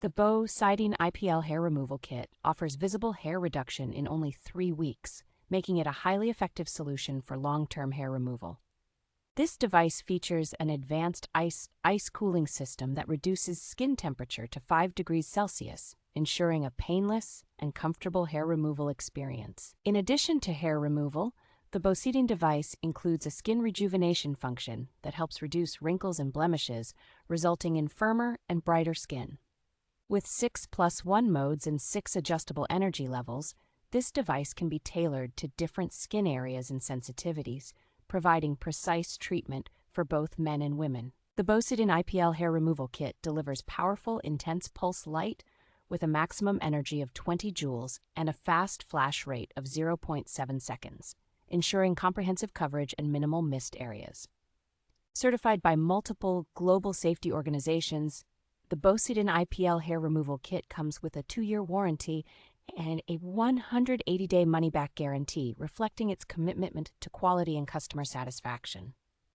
The BoSidin IPL hair removal kit offers visible hair reduction in only 3 weeks, making it a highly effective solution for long-term hair removal. This device features an advanced ice cooling system that reduces skin temperature to 5 degrees Celsius, ensuring a painless and comfortable hair removal experience. In addition to hair removal, the BoSidin device includes a skin rejuvenation function that helps reduce wrinkles and blemishes, resulting in firmer and brighter skin. With 6+1 modes and 6 adjustable energy levels, this device can be tailored to different skin areas and sensitivities, providing precise treatment for both men and women. The BoSidin IPL hair removal kit delivers powerful, intense pulse light with a maximum energy of 20 joules and a fast flash rate of 0.7 seconds, ensuring comprehensive coverage and minimal missed areas. Certified by multiple global safety organizations, the BoSidin IPL hair removal kit comes with a 2-year warranty and a 180-day money-back guarantee, reflecting its commitment to quality and customer satisfaction.